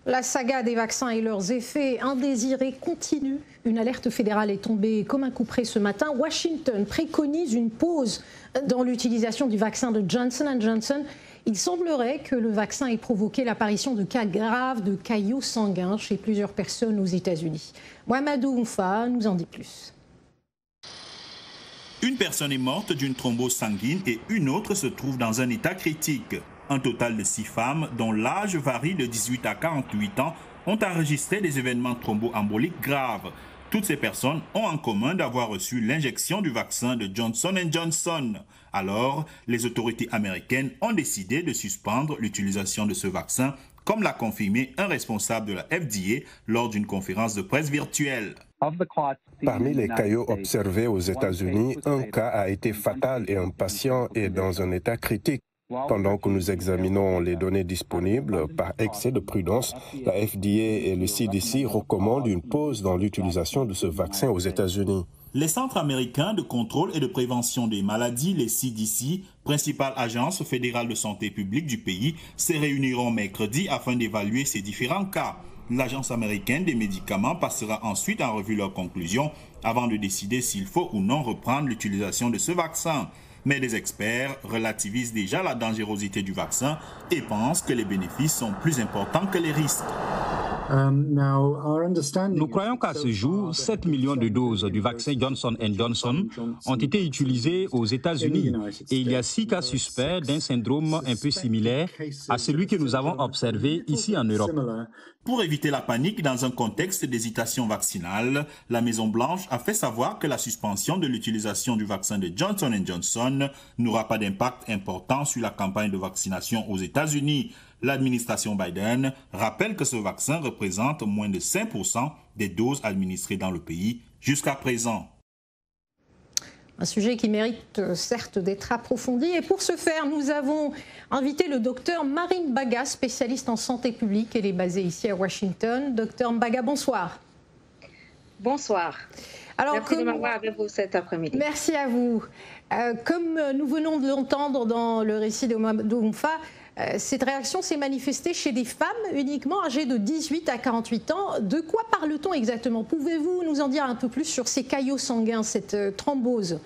La saga des vaccins et leurs effets indésirés continue. Une alerte fédérale est tombée comme un couperet ce matin. Washington préconise une pause dans l'utilisation du vaccin de Johnson & Johnson. Il semblerait que le vaccin ait provoqué l'apparition de cas graves de caillots sanguins chez plusieurs personnes aux États-Unis. Mohamedou Oumfa nous en dit plus. Une personne est morte d'une thrombose sanguine et une autre se trouve dans un état critique. Un total de 6 femmes, dont l'âge varie de 18 à 48 ans, ont enregistré des événements thromboemboliques graves. Toutes ces personnes ont en commun d'avoir reçu l'injection du vaccin de Johnson & Johnson. Alors, les autorités américaines ont décidé de suspendre l'utilisation de ce vaccin, comme l'a confirmé un responsable de la FDA lors d'une conférence de presse virtuelle. Parmi les caillots observés aux États-Unis, un cas a été fatal et un patient est dans un état critique. Pendant que nous examinons les données disponibles, par excès de prudence, la FDA et le CDC recommandent une pause dans l'utilisation de ce vaccin aux États-Unis. Les Centres américains de contrôle et de prévention des maladies, les CDC, principale agence fédérale de santé publique du pays, se réuniront mercredi afin d'évaluer ces différents cas. L'Agence américaine des médicaments passera ensuite en revue leurs conclusions avant de décider s'il faut ou non reprendre l'utilisation de ce vaccin. Mais les experts relativisent déjà la dangerosité du vaccin et pensent que les bénéfices sont plus importants que les risques. Nous croyons qu'à ce jour, 7 millions de doses du vaccin Johnson & Johnson ont été utilisées aux États-Unis et il y a 6 cas suspects d'un syndrome un peu similaire à celui que nous avons observé ici en Europe. Pour éviter la panique dans un contexte d'hésitation vaccinale, la Maison-Blanche a fait savoir que la suspension de l'utilisation du vaccin de Johnson & Johnson n'aura pas d'impact important sur la campagne de vaccination aux États-Unis. L'administration Biden rappelle que ce vaccin représente moins de 5% des doses administrées dans le pays jusqu'à présent. Un sujet qui mérite certes d'être approfondi. Et pour ce faire, nous avons invité le docteur Marine Baga, spécialiste en santé publique. Elle est basée ici à Washington. Docteur Baga, bonsoir. Bonsoir. Alors, merci de m'avoir avec vous cet après-midi. Merci à vous. Comme nous venons de l'entendre dans le récit de Mohamedou Oumfa, cette réaction s'est manifestée chez des femmes uniquement âgées de 18 à 48 ans. De quoi parle-t-on exactement? Pouvez-vous nous en dire un peu plus sur ces caillots sanguins, cette thrombose?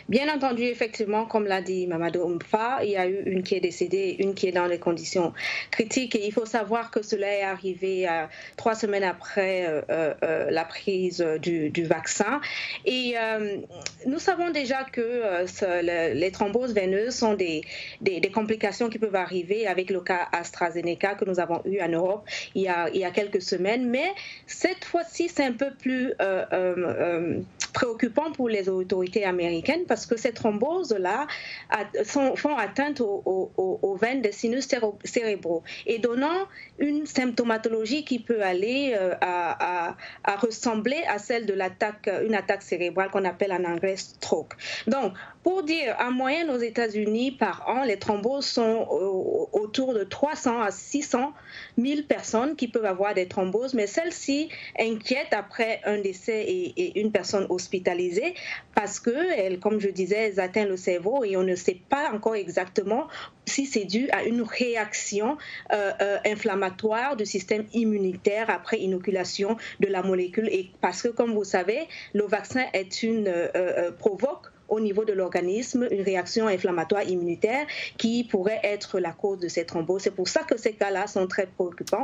Bien entendu, effectivement, comme l'a dit Mohamedou Oumfa, il y a eu une qui est décédée, une qui est dans les conditions critiques. Et il faut savoir que cela est arrivé 3 semaines après la prise du vaccin. Et nous savons déjà que les thromboses veineuses sont des complications qui peuvent arriver avec le cas AstraZeneca que nous avons eu en Europe il y a quelques semaines. Mais cette fois-ci, c'est un peu plus préoccupant pour les autorités américaines parce que ces thromboses-là font atteinte aux veines des sinus cérébraux et donnant une symptomatologie qui peut aller à ressembler à celle de une attaque cérébrale qu'on appelle en anglais stroke. Donc, pour dire, en moyenne aux États-Unis par an, les thromboses sont autour de 300 à 600 000 personnes qui peuvent avoir des thromboses, mais celles-ci inquiètent après un décès et une personne hospitalisée parce que, comme je disais, elles atteignent le cerveau et on ne sait pas encore exactement si c'est dû à une réaction inflammatoire du système immunitaire après inoculation de la molécule. Et parce que, comme vous savez, le vaccin provoque au niveau de l'organisme une réaction inflammatoire immunitaire qui pourrait être la cause de ces thromboses. C'est pour ça que ces cas-là sont très préoccupants.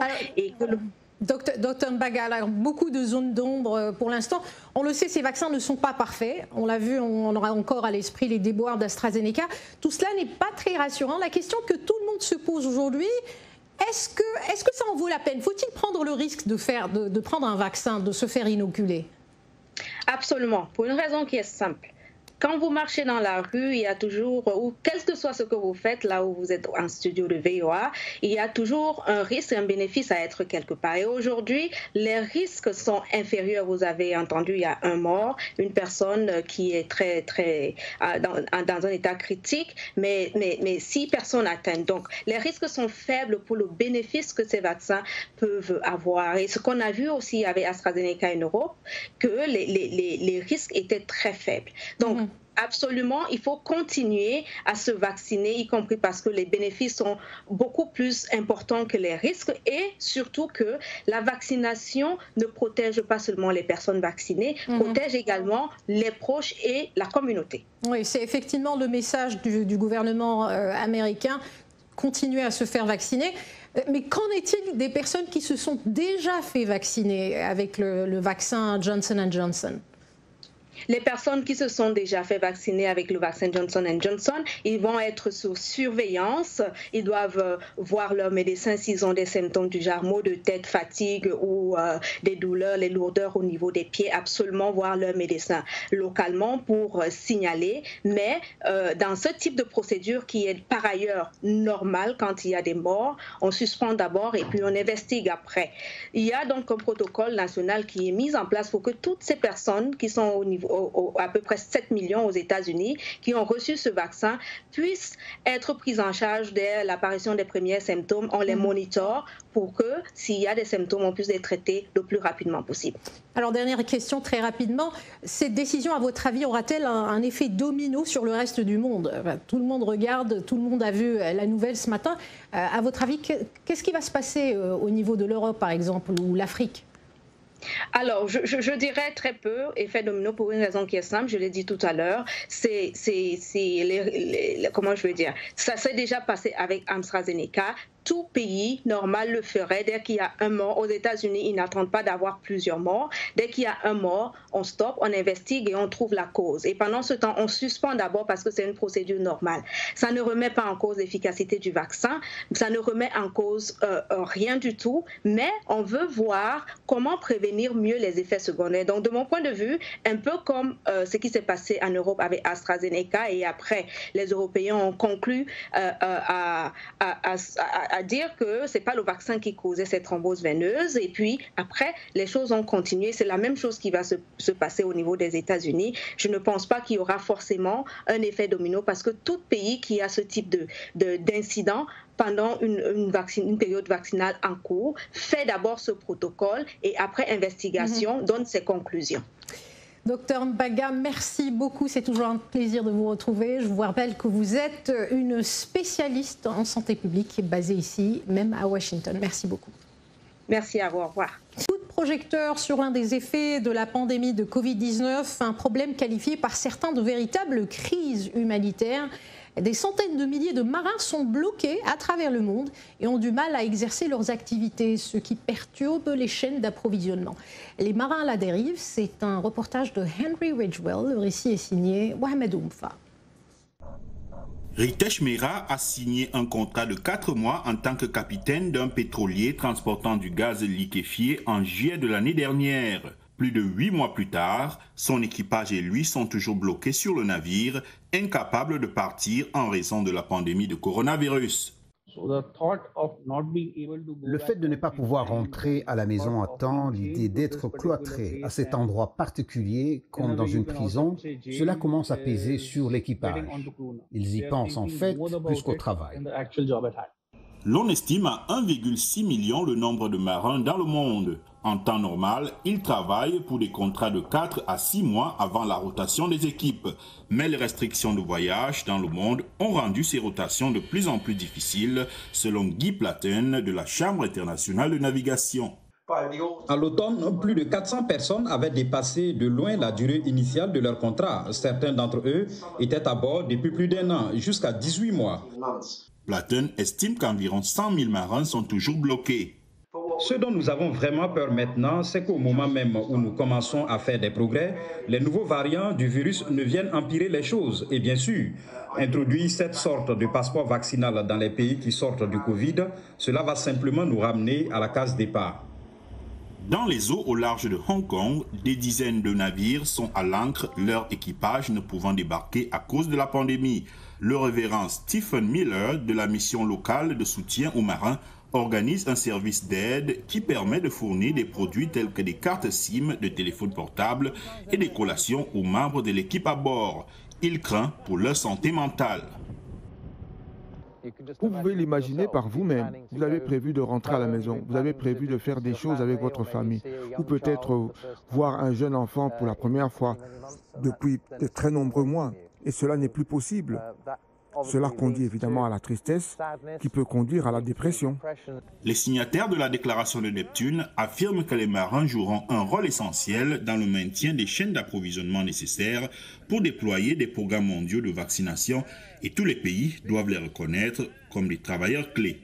Docteur Baga, alors, beaucoup de zones d'ombre pour l'instant. On le sait, ces vaccins ne sont pas parfaits. On l'a vu, on aura encore à l'esprit les déboires d'AstraZeneca. Tout cela n'est pas très rassurant. La question que tout le monde se pose aujourd'hui, est-ce que ça en vaut la peine? Faut-il prendre le risque de prendre un vaccin, de se faire inoculer? Absolument, pour une raison qui est simple. Quand vous marchez dans la rue, il y a toujours, ou quel que soit ce que vous faites, là où vous êtes en studio de VOA, il y a toujours un risque et un bénéfice à être quelque part. Et aujourd'hui, les risques sont inférieurs. Vous avez entendu, il y a un mort, une personne qui est dans un état critique, mais 6 personnes atteintes. Donc, les risques sont faibles pour le bénéfice que ces vaccins peuvent avoir. Et ce qu'on a vu aussi avec AstraZeneca en Europe, que les risques étaient très faibles. Donc, Absolument, il faut continuer à se vacciner, y compris parce que les bénéfices sont beaucoup plus importants que les risques et surtout que la vaccination ne protège pas seulement les personnes vaccinées, protège également les proches et la communauté. Oui, c'est effectivement le message du gouvernement américain, continuer à se faire vacciner. Mais qu'en est-il des personnes qui se sont déjà fait vacciner avec le vaccin Johnson & Johnson ? Les personnes qui se sont déjà fait vacciner avec le vaccin Johnson & Johnson, ils vont être sous surveillance. Ils doivent voir leur médecin s'ils ont des symptômes du genre maux de tête, fatigue ou des douleurs, les lourdeurs au niveau des pieds. Absolument voir leur médecin localement pour signaler. Mais dans ce type de procédure qui est par ailleurs normale quand il y a des morts, on suspend d'abord et puis on investigue après. Il y a donc un protocole national qui est mis en place pour que toutes ces personnes qui sont au niveau à peu près 7 millions aux États-Unis qui ont reçu ce vaccin puissent être prises en charge dès l'apparition des premiers symptômes. On les monitore pour que s'il y a des symptômes, on puisse les traiter le plus rapidement possible. Alors, dernière question très rapidement. Cette décision, à votre avis, aura-t-elle un effet domino sur le reste du monde ? Tout le monde regarde, tout le monde a vu la nouvelle ce matin. À votre avis, qu'est-ce qui va se passer au niveau de l'Europe, par exemple, ou l'Afrique ? Alors, je dirais très peu, effet domino, pour une raison qui est simple, je l'ai dit tout à l'heure, comment je veux dire, ça s'est déjà passé avec AstraZeneca. Tout pays normal le ferait. Dès qu'il y a un mort, aux États-Unis, ils n'attendent pas d'avoir plusieurs morts. Dès qu'il y a un mort, on stoppe, on investigue et on trouve la cause. Et pendant ce temps, on suspend d'abord parce que c'est une procédure normale. Ça ne remet pas en cause l'efficacité du vaccin, ça ne remet en cause rien du tout, mais on veut voir comment prévenir mieux les effets secondaires. Donc, de mon point de vue, un peu comme ce qui s'est passé en Europe avec AstraZeneca et après, les Européens ont conclu à dire que ce n'est pas le vaccin qui causait cette thrombose veineuse. Et puis, après, les choses ont continué. C'est la même chose qui va se passer au niveau des États-Unis. Je ne pense pas qu'il y aura forcément un effet domino parce que tout pays qui a ce type d'incident pendant une période vaccinale en cours fait d'abord ce protocole et après investigation donne ses conclusions. Docteur Mbaga, merci beaucoup. C'est toujours un plaisir de vous retrouver. Je vous rappelle que vous êtes une spécialiste en santé publique basée ici, même à Washington. Merci beaucoup. Merci à vous. Au revoir. Coup de projecteur sur l'un des effets de la pandémie de Covid-19, un problème qualifié par certains de véritable crise humanitaire. Des centaines de milliers de marins sont bloqués à travers le monde et ont du mal à exercer leurs activités, ce qui perturbe les chaînes d'approvisionnement. Les marins à la dérive, c'est un reportage de Henry Ridgwell. Le récit est signé Mohamed Oumfa. Ritesh Mehra a signé un contrat de 4 mois en tant que capitaine d'un pétrolier transportant du gaz liquéfié en juillet de l'année dernière. Plus de 8 mois plus tard, son équipage et lui sont toujours bloqués sur le navire, incapables de partir en raison de la pandémie de coronavirus. Le fait de ne pas pouvoir rentrer à la maison à temps, l'idée d'être cloîtré à cet endroit particulier, comme dans une prison, cela commence à peser sur l'équipage. Ils y pensent en fait plus qu'au travail. L'on estime à 1,6 million le nombre de marins dans le monde. En temps normal, ils travaillent pour des contrats de 4 à 6 mois avant la rotation des équipes. Mais les restrictions de voyage dans le monde ont rendu ces rotations de plus en plus difficiles, selon Guy Platen de la Chambre internationale de navigation. À l'automne, plus de 400 personnes avaient dépassé de loin la durée initiale de leur contrat. Certains d'entre eux étaient à bord depuis plus d'1 an, jusqu'à 18 mois. Platen estime qu'environ 100 000 marins sont toujours bloqués. Ce dont nous avons vraiment peur maintenant, c'est qu'au moment même où nous commençons à faire des progrès, les nouveaux variants du virus ne viennent empirer les choses. Et bien sûr, introduire cette sorte de passeport vaccinal dans les pays qui sortent du Covid, cela va simplement nous ramener à la case départ. Dans les eaux au large de Hong Kong, des dizaines de navires sont à l'ancre, leur équipage ne pouvant débarquer à cause de la pandémie. Le révérend Stephen Miller de la mission locale de soutien aux marins organise un service d'aide qui permet de fournir des produits tels que des cartes SIM de téléphone portable et des collations aux membres de l'équipe à bord. Il craint pour leur santé mentale. Vous pouvez l'imaginer par vous-même. Vous avez prévu de rentrer à la maison, vous avez prévu de faire des choses avec votre famille, ou peut-être voir un jeune enfant pour la première fois depuis de très nombreux mois. Et cela n'est plus possible. Cela conduit évidemment à la tristesse qui peut conduire à la dépression. Les signataires de la déclaration de Neptune affirment que les marins joueront un rôle essentiel dans le maintien des chaînes d'approvisionnement nécessaires pour déployer des programmes mondiaux de vaccination et tous les pays doivent les reconnaître comme des travailleurs clés.